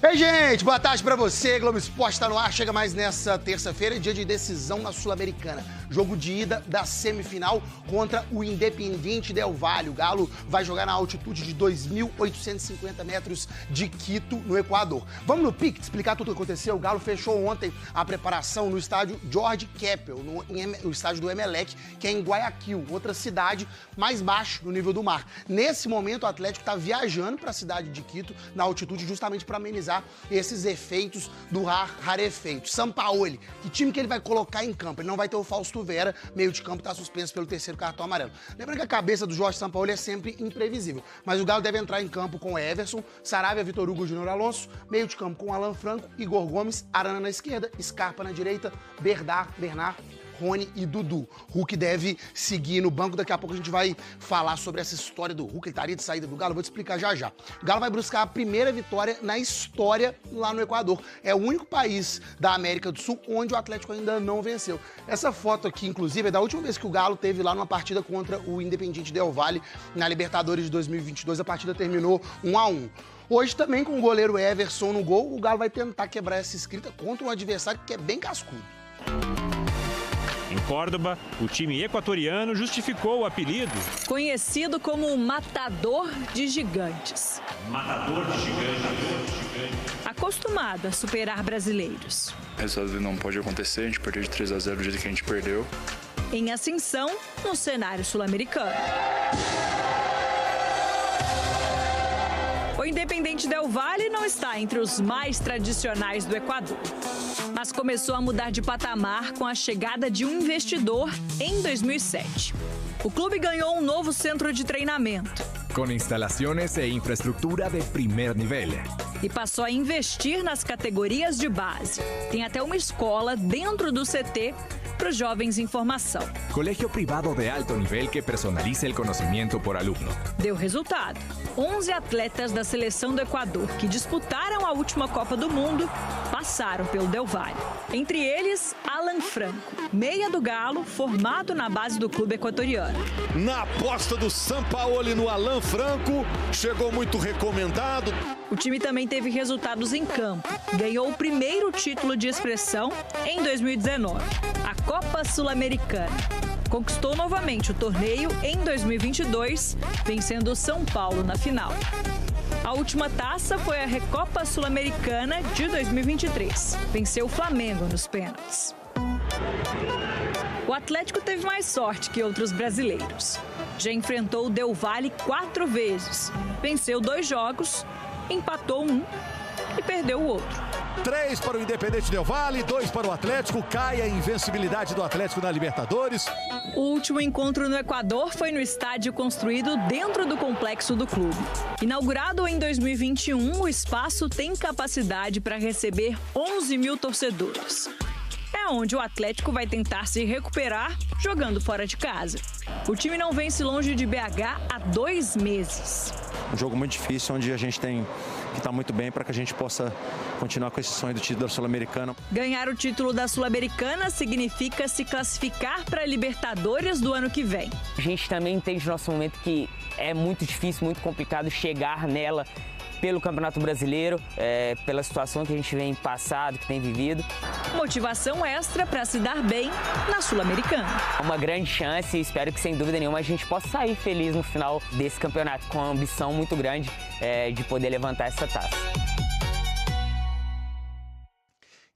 Ei, gente, boa tarde pra você. Globo Esporte tá no ar, chega mais nessa terça-feira, dia de decisão na Sul-Americana. Jogo de ida da semifinal contra o Independiente Del Valle. O Galo vai jogar na altitude de 2.850 metros de Quito, no Equador. Vamos no pique explicar tudo o que aconteceu. O Galo fechou ontem a preparação no estádio Jorge Keppel, no estádio do Emelec, que é em Guayaquil, outra cidade mais baixo no nível do mar. Nesse momento, o Atlético está viajando para a cidade de Quito, na altitude, justamente para amenizar esses efeitos do rarefeito. Sampaoli, que time que ele vai colocar em campo? Ele não vai ter o Fausto Vera, meio de campo está suspenso pelo terceiro cartão amarelo. Lembrando que a cabeça do Jorge Sampaoli é sempre imprevisível, mas o Galo deve entrar em campo com Everson, Saravia, Vitor Hugo, Júnior Alonso, meio de campo com Alan Franco, Igor Gomes, Arana na esquerda, Scarpa na direita, Bernard, Rony e Dudu. Hulk deve seguir no banco. Daqui a pouco a gente vai falar sobre essa história do Hulk. Ele estaria de saída do Galo, vou te explicar já já. O Galo vai buscar a primeira vitória na história lá no Equador. É o único país da América do Sul onde o Atlético ainda não venceu. Essa foto aqui, inclusive, é da última vez que o Galo teve lá numa partida contra o Independiente Del Valle na Libertadores de 2022. A partida terminou 1-1. Hoje também, com o goleiro Everson no gol, o Galo vai tentar quebrar essa escrita contra um adversário que é bem cascudo. Em Córdoba, o time equatoriano justificou o apelido. Conhecido como o Matador de Gigantes. Matador de Gigantes. Acostumado a superar brasileiros. O resultado não pode acontecer, a gente perdeu de 3-0 do jeito que a gente perdeu. Em ascensão, no cenário sul-americano. O Independiente Del Valle não está entre os mais tradicionais do Equador, mas começou a mudar de patamar com a chegada de um investidor em 2007. O clube ganhou um novo centro de treinamento, com instalações e infraestrutura de primeiro nível, e passou a investir nas categorias de base. Tem até uma escola dentro do CT para os jovens em formação. Colégio privado de alto nível que personaliza o conhecimento por aluno. Deu resultado. 11 atletas da seleção do Equador que disputaram a última Copa do Mundo passaram pelo Del Valle. Entre eles, Alan Franco, meia do Galo, formado na base do clube equatoriano. Na aposta do Sampaoli no Alan Franco, chegou muito recomendado. O time também teve resultados em campo. Ganhou o primeiro título de expressão em 2019, a Copa Sul-Americana. Conquistou novamente o torneio em 2022, vencendo o São Paulo na final. A última taça foi a Recopa Sul-Americana de 2023. Venceu o Flamengo nos pênaltis. O Atlético teve mais sorte que outros brasileiros. Já enfrentou o Del Valle 4 vezes. Venceu 2 jogos, empatou 1 e perdeu o outro. 3 para o Independiente Del Valle, 2 para o Atlético. Cai a invencibilidade do Atlético na Libertadores. O último encontro no Equador foi no estádio construído dentro do complexo do clube. Inaugurado em 2021, o espaço tem capacidade para receber 11 mil torcedores. É onde o Atlético vai tentar se recuperar jogando fora de casa. O time não vence longe de BH há 2 meses. Um jogo muito difícil, onde a gente tem que estar muito bem para que a gente possa continuar com esse sonho do título da Sul-Americana. Ganhar o título da Sul-Americana significa se classificar para a Libertadores do ano que vem. A gente também entende no nosso momento que é muito difícil, muito complicado chegar nela pelo Campeonato Brasileiro, pela situação que a gente vem passado, que tem vivido. Motivação extra para se dar bem na Sul-Americana. É uma grande chance e espero que, sem dúvida nenhuma, a gente possa sair feliz no final desse campeonato, com uma ambição muito grande de poder levantar essa taça.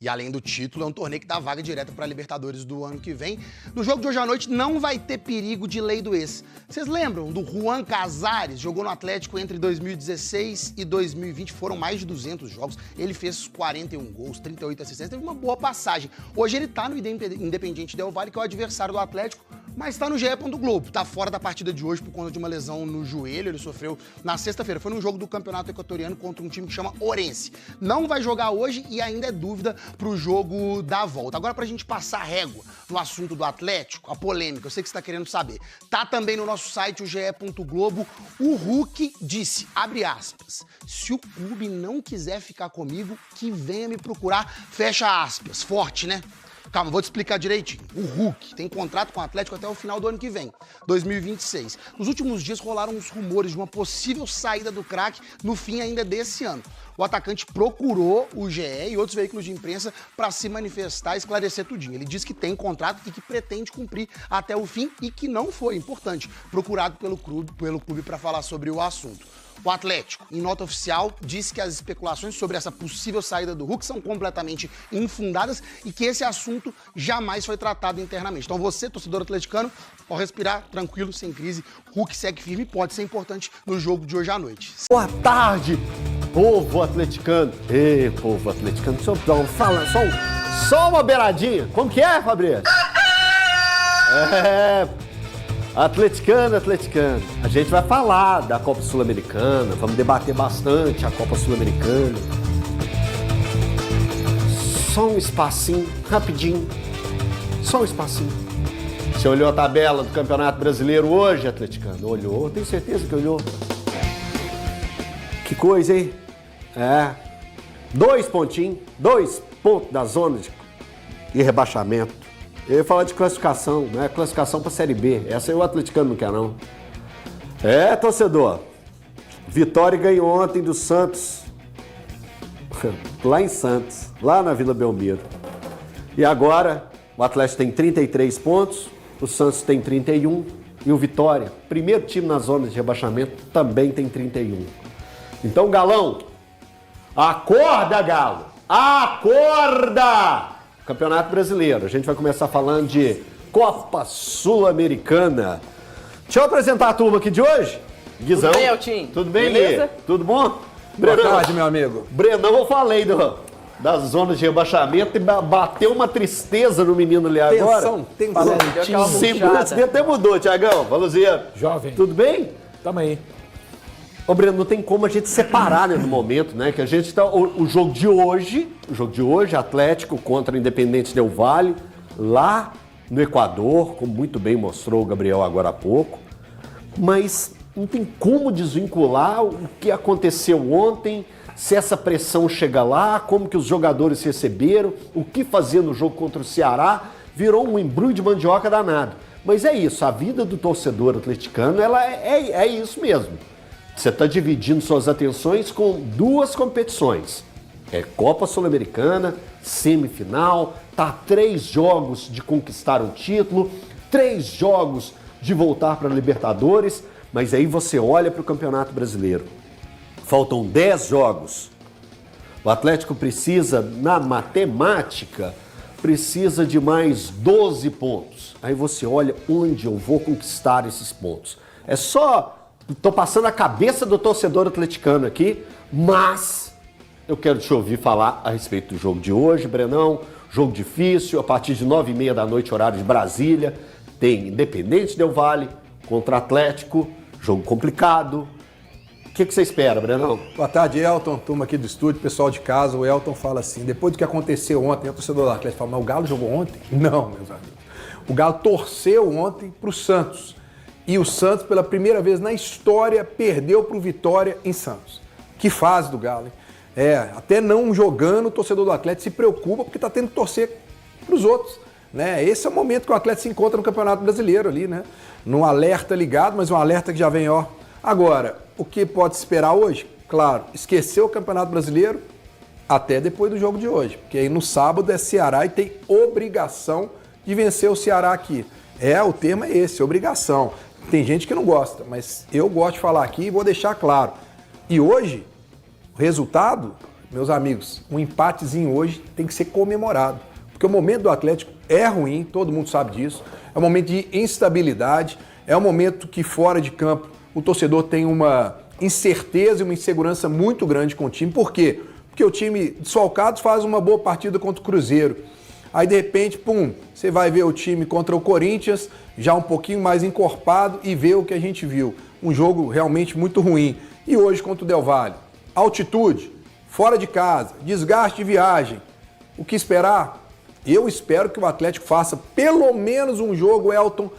E além do título, é um torneio que dá vaga direta para a Libertadores do ano que vem. No jogo de hoje à noite não vai ter perigo de lei do ex. Vocês lembram do Juan Casares? Jogou no Atlético entre 2016 e 2020. Foram mais de 200 jogos. Ele fez 41 gols, 38 assistências. Teve uma boa passagem. Hoje ele tá no Independiente Del Valle, que é o adversário do Atlético, mas tá no GE. Globo. Tá fora da partida de hoje por conta de uma lesão no joelho. Ele sofreu na sexta-feira. Foi num jogo do Campeonato Equatoriano contra um time que chama Orense. Não vai jogar hoje e ainda é dúvida pro jogo da volta. Agora, pra gente passar régua no assunto do Atlético, a polêmica, eu sei que você tá querendo saber. Tá também no nosso site, o GE. Globo. O Hulk disse, abre aspas, se o clube não quiser ficar comigo, que venha me procurar, fecha aspas. Forte, né? Calma, vou te explicar direitinho. O Hulk tem contrato com o Atlético até o final do ano que vem, 2026. Nos últimos dias rolaram uns rumores de uma possível saída do craque no fim ainda desse ano. o atacante procurou o GE e outros veículos de imprensa para se manifestar e esclarecer tudinho. Ele disse que tem contrato e que pretende cumprir até o fim e que não foi, importante, procurado pelo clube para falar sobre o assunto. O Atlético, em nota oficial, disse que as especulações sobre essa possível saída do Hulk são completamente infundadas e que esse assunto jamais foi tratado internamente. Então você, torcedor atleticano, pode respirar tranquilo, sem crise. Hulk segue firme e pode ser importante no jogo de hoje à noite. Boa tarde, povo atleticano. Ei, povo atleticano, deixa eu falar só uma beiradinha. Como que é, Fabrício? Atleticano. A gente vai falar da Copa Sul-Americana, vamos debater bastante a Copa Sul-Americana. Só um espacinho, rapidinho. Só um espacinho. Você olhou a tabela do Campeonato Brasileiro hoje, atleticano? Olhou, tenho certeza que olhou. Que coisa, hein? 2 pontinhos, 2 pontos da zona de rebaixamento. Eu ia falar de classificação, né? Classificação para a Série B. Essa aí o atleticano não quer, não. Torcedor. Vitória ganhou ontem do Santos. Lá em Santos, lá na Vila Belmiro. E agora, o Atlético tem 33 pontos, o Santos tem 31 e o Vitória, primeiro time na zona de rebaixamento, também tem 31. Então, Galão, acorda, Galo! Acorda! Campeonato Brasileiro. A gente vai começar falando de Copa Sul-Americana. Deixa eu apresentar a turma aqui de hoje. Guizão. Tudo bem, Eltinho? Tudo bem, beleza? Lê? Tudo bom? Boa tarde, meu amigo. Brenão, eu falei das zonas de rebaixamento e bateu uma tristeza no menino ali agora. Tensão. Segurança até mudou, Thiagão. Valuzinho. Jovem. Tudo bem? Tamo aí. Ô, Breno, não tem como a gente separar, né, no momento, né? Que a gente tá. O jogo de hoje, Atlético contra Independente Del Valle, lá no Equador, como muito bem mostrou o Gabriel agora há pouco. Mas não tem como desvincular o que aconteceu ontem, se essa pressão chega lá, como que os jogadores receberam, o que fazer no jogo contra o Ceará, virou um embrulho de mandioca danado. Mas é isso, a vida do torcedor atleticano, ela é isso mesmo. Você está dividindo suas atenções com 2 competições. Copa Sul-Americana, semifinal, tá 3 jogos de conquistar um título, 3 jogos de voltar para a Libertadores, mas aí você olha para o Campeonato Brasileiro. Faltam 10 jogos. O Atlético precisa, na matemática, precisa de mais 12 pontos. Aí você olha onde eu vou conquistar esses pontos. É só... Estou passando a cabeça do torcedor atleticano aqui, mas eu quero te ouvir falar a respeito do jogo de hoje, Brenão. Jogo difícil, a partir de 9h30 da noite, horário de Brasília. Tem Independente Del Valle contra Atlético, jogo complicado. O que você espera, Brenão? Boa tarde, Elton, turma aqui do estúdio, pessoal de casa. O Elton fala assim, depois do que aconteceu ontem, o torcedor do Atlético fala, mas o Galo jogou ontem? Não, meus amigos. O Galo torceu ontem para o Santos. E o Santos, pela primeira vez na história, perdeu para o Vitória em Santos. Que fase do Galo, hein? Até não jogando, o torcedor do Atlético se preocupa porque está tendo que torcer para os outros. Né? Esse é o momento que o Atlético se encontra no Campeonato Brasileiro ali, né? Num alerta ligado, mas um alerta que já vem, ó. Agora, o que pode se esperar hoje? Claro, esquecer o Campeonato Brasileiro até depois do jogo de hoje. Porque aí no sábado é Ceará e tem obrigação de vencer o Ceará aqui. O termo é esse, obrigação. Tem gente que não gosta, mas eu gosto de falar aqui e vou deixar claro. E hoje, o resultado, meus amigos, um empatezinho hoje tem que ser comemorado. Porque o momento do Atlético é ruim, todo mundo sabe disso. É um momento de instabilidade, é um momento que fora de campo o torcedor tem uma incerteza e uma insegurança muito grande com o time. Por quê? Porque o time desfalcado faz uma boa partida contra o Cruzeiro. Aí, de repente, você vai ver o time contra o Corinthians, já um pouquinho mais encorpado, e ver o que a gente viu. Um jogo realmente muito ruim. E hoje contra o Del Valle. Altitude, fora de casa, desgaste de viagem. O que esperar? Eu espero que o Atlético faça pelo menos um jogo, Elton,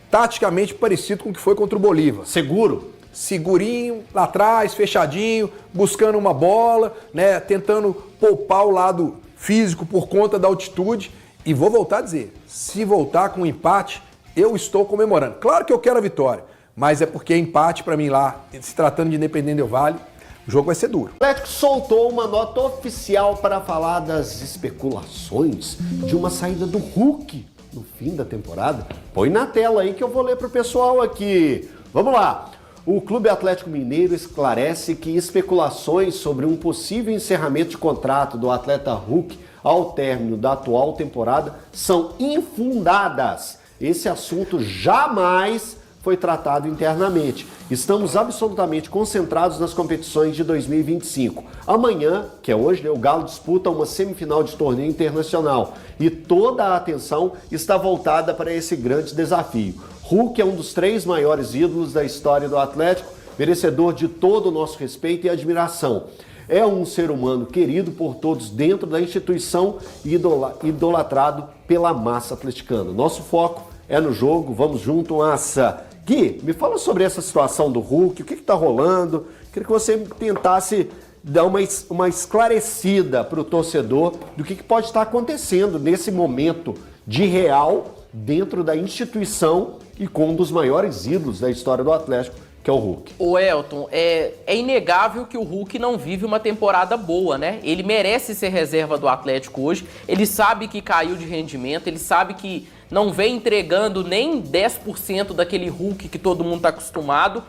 taticamente parecido com o que foi contra o Bolívar. Seguro? Segurinho, lá atrás, fechadinho, buscando uma bola, né, tentando poupar o lado físico por conta da altitude. E vou voltar a dizer, se voltar com um empate, eu estou comemorando. Claro que eu quero a vitória, mas é porque empate para mim lá, se tratando de Independente Del Valle, o jogo vai ser duro. O Atlético soltou uma nota oficial para falar das especulações de uma saída do Hulk no fim da temporada. Põe na tela aí que eu vou ler para o pessoal aqui. Vamos lá. O Clube Atlético Mineiro esclarece que especulações sobre um possível encerramento de contrato do atleta Hulk ao término da atual temporada são infundadas. Esse assunto jamais foi tratado internamente. Estamos absolutamente concentrados nas competições de 2025. Amanhã, que é hoje, o Galo disputa uma semifinal de torneio internacional e toda a atenção está voltada para esse grande desafio. Hulk é um dos 3 maiores ídolos da história do Atlético, merecedor de todo o nosso respeito e admiração. É um ser humano querido por todos dentro da instituição e idolatrado pela massa atleticana. Nosso foco é no jogo, vamos junto, massa. Gui, me fala sobre essa situação do Hulk, o que está rolando? Queria que você tentasse dar uma esclarecida para o torcedor do que pode estar acontecendo nesse momento de real dentro da instituição e com um dos maiores ídolos da história do Atlético, que é o Hulk. O Elton, é inegável que o Hulk não vive uma temporada boa, né? Ele merece ser reserva do Atlético hoje, ele sabe que caiu de rendimento, ele sabe que não vem entregando nem 10% daquele Hulk que todo mundo está acostumado,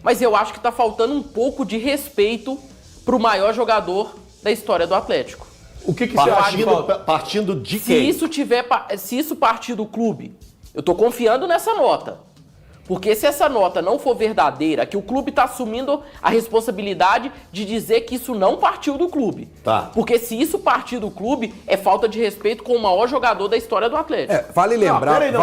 mas eu acho que está faltando um pouco de respeito para o maior jogador da história do Atlético. O que você acha? Partindo de quem? Se isso partir do clube, eu tô confiando nessa nota. Porque se essa nota não for verdadeira, que o clube tá assumindo a responsabilidade de dizer que isso não partiu do clube. Tá. Porque se isso partir do clube, é falta de respeito com o maior jogador da história do Atlético. Vale lembrar... Peraí.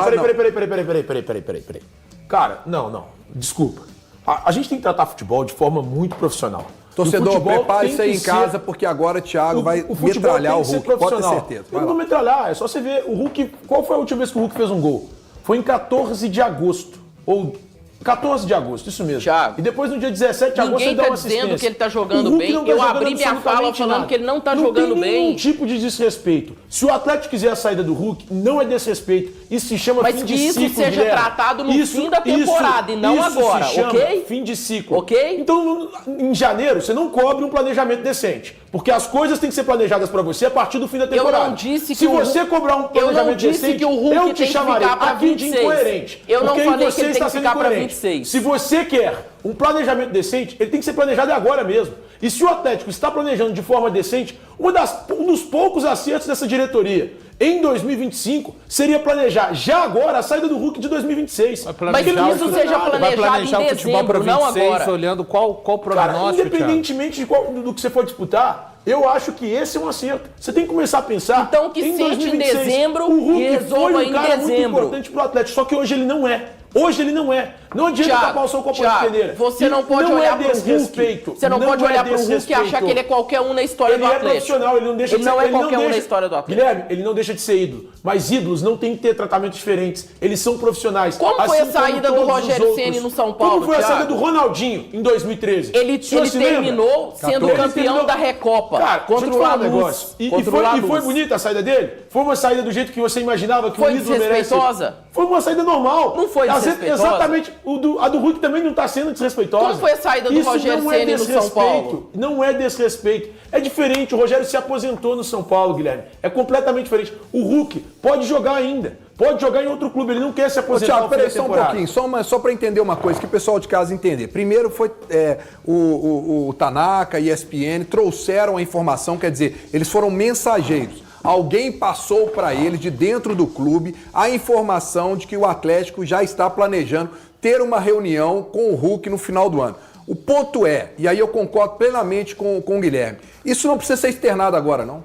Cara, não. Desculpa. A gente tem que tratar futebol de forma muito profissional. Torcedor, prepare isso aí em casa, porque agora o Thiago vai metralhar o Hulk, pode ter certeza. Eu não vou metralhar, é só você ver o Hulk. Qual foi a última vez que o Hulk fez um gol? Foi em 14 de agosto. Ou 14 de agosto, isso mesmo. Thiago, e depois no dia 17 de agosto ele dá uma assistência. Ninguém tá dizendo que ele tá jogando bem. Eu abri minha fala falando que ele não tá jogando bem. Não tem nenhum tipo de desrespeito. Se o Atlético quiser a saída do Hulk, não é desrespeito. Isso se chama fim de ciclo. Mas que isso seja tratado no fim da temporada e não agora, ok? Fim de ciclo. Ok? Então, em janeiro, você não cobre um planejamento decente. Porque as coisas têm que ser planejadas pra você a partir do fim da temporada. Eu não disse que se você cobrar um planejamento decente, eu te chamarei aqui de incoerente. Eu não falei que ele tem que ficar pra 26. Se você quer um planejamento decente, ele tem que ser planejado agora mesmo. E se o Atlético está planejando de forma decente, um dos poucos acertos dessa diretoria em 2025 seria planejar já agora a saída do Hulk de 2026. Mas que isso seja planejado em dezembro, não agora. Olhando qual prognóstico, independentemente do que você for disputar, eu acho que esse é um acerto. Você tem que começar a pensar. Então que sente em dezembro o Hulk e resolva em cara dezembro. Muito importante pro Atlético, só que hoje ele não é. Hoje ele não é. Não adianta tapar o seu copo de peneira. Você não pode olhar pro Hulk. Você não pode olhar pro Hulk e achar que ele é qualquer um na história do Atlético. Ele é profissional, ele não deixa de ser. Ele não é qualquer um na história do Atlético. Guilherme, ele não deixa de ser ídolo. Mas ídolos não tem que ter tratamentos diferentes. Eles são profissionais. Como foi a saída do Rogério Ceni no São Paulo? Como foi a saída do Ronaldinho em 2013? Ele terminou sendo campeão da Recopa contra o Lanús. E foi bonita a saída dele? Foi uma saída do jeito que você imaginava que o ídolo merece? Foi desrespeitosa? Foi uma saída normal. Não foi desrespeitosa? Exatamente. A do Hulk também não está sendo desrespeitosa. Como foi a saída do Rogério Ceni no São Paulo? Não é desrespeito. É diferente. O Rogério se aposentou no São Paulo, Guilherme. É completamente diferente. O Hulk pode jogar ainda. Pode jogar em outro clube. Ele não quer se aposentar. Thiago, peraí só um pouquinho. Só para entender uma coisa, que o pessoal de casa entender. Primeiro foi o Tanaka e a ESPN trouxeram a informação, quer dizer, eles foram mensageiros. Alguém passou para eles, de dentro do clube, a informação de que o Atlético já está planejando ter uma reunião com o Hulk no final do ano. O ponto é, e aí eu concordo plenamente com o Guilherme, isso não precisa ser externado agora, não.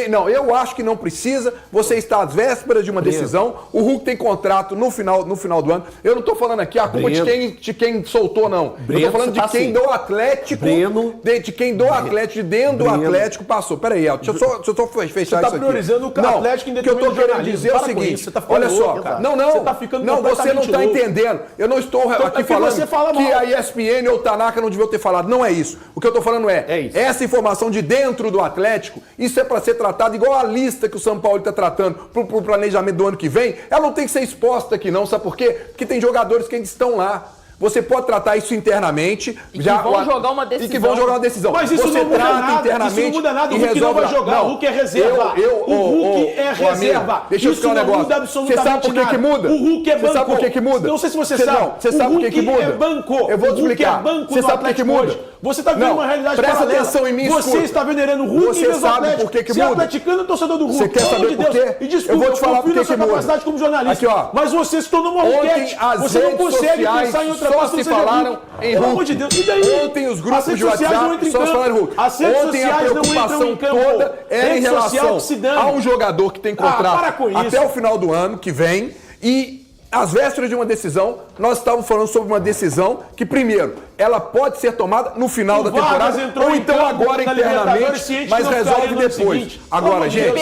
Não, eu acho que não precisa. Você está às vésperas de uma decisão. O Hulk tem contrato no final do ano. Eu não estou falando aqui a culpa de quem soltou, não. Eu estou falando de quem do Atlético, de quem do Atlético, de dentro do Atlético passou. Peraí, deixa eu só fechar isso aqui. Você está priorizando o Atlético em detrimento do jornalismo. O que eu estou querendo dizer é o seguinte, olha só, cara. Não, você não está entendendo. Eu não estou aqui falando que a ESPN ou o Tanaka não deviam ter falado. Não é isso. O que eu estou falando é essa informação de dentro do Atlético, isso é para ser tratado igual a lista que o São Paulo está tratando pro planejamento do ano que vem. Ela não tem que ser exposta aqui não, sabe por quê? Porque tem jogadores que ainda estão lá. Você pode tratar isso internamente. E que vão jogar uma decisão. E que vão jogar uma decisão. Mas isso você não muda trata nada. internamente. Isso não muda nada. O e Hulk não vai resolve. jogar. O Hulk é reserva. O Hulk é reserva. Amigo, deixa eu explicar um negócio. Você sabe por que muda? O Hulk é banco. Você sabe por que muda? Não sei se você sabe. Você sabe por que muda? É banco. Eu vou te explicar. É banco você sabe por que muda? Você está vendo uma realidade presta paralela. atenção em mim, Você está venerando o Hulk você e o sabe Atlético. por que Você é muda? atleticano e torcedor do Hulk. Você quer saber por quê? E desculpa, eu vou te falar por que sua muda. capacidade como jornalista. Aqui, ó. Mas você se tornou uma Ontem as você não redes consegue sociais pensar em outra só coisa. se falaram em Pelo amor Hulk. de Deus. E daí? Ontem os grupos redes de sociais não WhatsApp entram em só se campo. falaram em Hulk. As redes Ontem a sociais não entram preocupação em campo. toda era em Rede social relação que se dane. a um jogador que tem contrato para com isso. até o final do ano que vem e às vésperas de uma decisão, nós estávamos falando sobre uma decisão que, primeiro, ela pode ser tomada no final da temporada, ou então agora internamente, mas resolve depois. Agora, gente,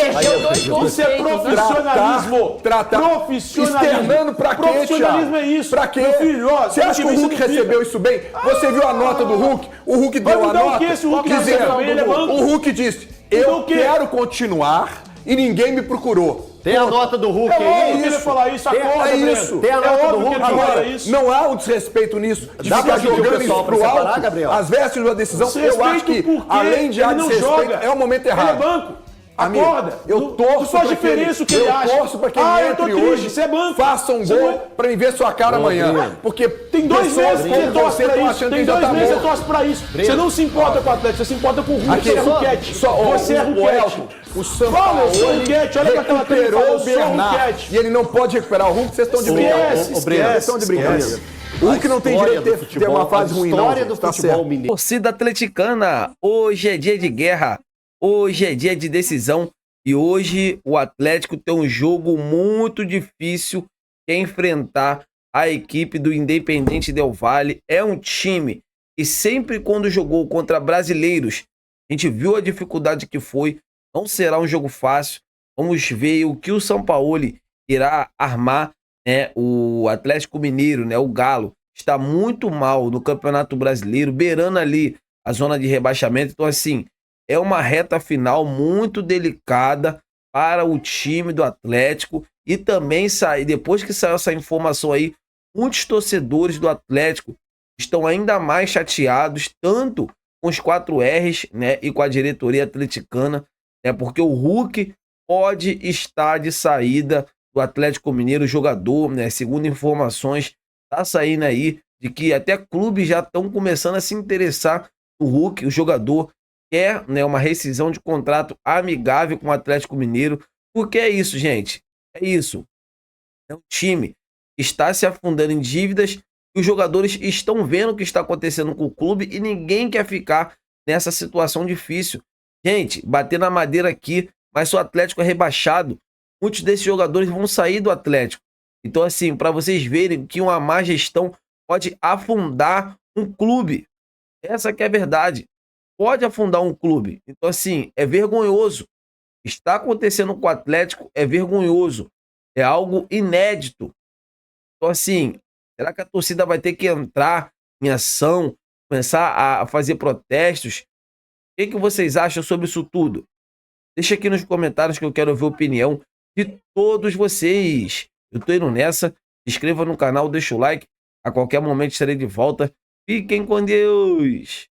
isso é profissionalismo. Externando pra quê, Profissionalismo é isso. Pra quê? Filho, você acha que o Hulk recebeu isso bem? Você viu a nota do Hulk? O Hulk deu a nota dizendo, o Hulk disse, eu quero continuar e ninguém me procurou. Tem a nota do Hulk aí? É óbvio que ele falar isso, acorda, é isso. Tem a nota do Hulk agora. Não há um desrespeito nisso. De ficar jogando isso pro alto, Gabriel? às vésperas da decisão. Eu acho que, além de há desrespeito, é o momento errado. Ele é banco. Amigo, acorda. eu torço faz diferença o que ele acha. Eu torço pra que ele entre hoje, você é banco. faça um gol pra mim ver sua cara amanhã. Porque tem 2 meses que você torce pra isso. Tem 2 meses que você torce pra isso. Você não se importa com o Atlético, você se importa com o Hulk. Você é Hulkete. Você é Hulkete. O Sampaoli recuperou o Bernard. E ele não pode recuperar o Hulk, vocês estão de brincadeira. Vocês estão de brincadeira. O Hulk não tem direito de ter uma fase ruim, não. História do futebol mineiro. Torcida atleticana, hoje é dia de guerra, hoje é dia de decisão e hoje o Atlético tem um jogo muito difícil que é enfrentar a equipe do Independente Del Valle. É um time que sempre quando jogou contra brasileiros, a gente viu a dificuldade que foi, não será um jogo fácil. Vamos ver o que o Sampaoli irá armar, né? O Atlético Mineiro, né? O Galo está muito mal no Campeonato Brasileiro, beirando ali a zona de rebaixamento. Então, assim, é uma reta final muito delicada para o time do Atlético. E também depois que saiu essa informação aí, muitos torcedores do Atlético estão ainda mais chateados, tanto com os 4 R's, né, e com a diretoria atleticana, né, porque o Hulk pode estar de saída do Atlético Mineiro, jogador, né, segundo informações, tá saindo aí de que até clubes já estão começando a se interessar no Hulk, o jogador quer, né, uma rescisão de contrato amigável com o Atlético Mineiro. Porque é isso, gente. É isso. É um time que está se afundando em dívidas e os jogadores estão vendo o que está acontecendo com o clube e ninguém quer ficar nessa situação difícil. Gente, bater na madeira aqui, mas se o Atlético é rebaixado, muitos desses jogadores vão sair do Atlético. Então, assim, para vocês verem que uma má gestão pode afundar um clube. Essa que é a verdade. Pode afundar um clube. Então, assim, é vergonhoso. Está acontecendo com o Atlético, é vergonhoso. É algo inédito. Então, assim, será que a torcida vai ter que entrar em ação, começar a fazer protestos? O que vocês acham sobre isso tudo? Deixa aqui nos comentários que eu quero ver a opinião de todos vocês. Eu tô indo nessa. Se inscreva no canal, deixa o like. A qualquer momento estarei de volta. Fiquem com Deus.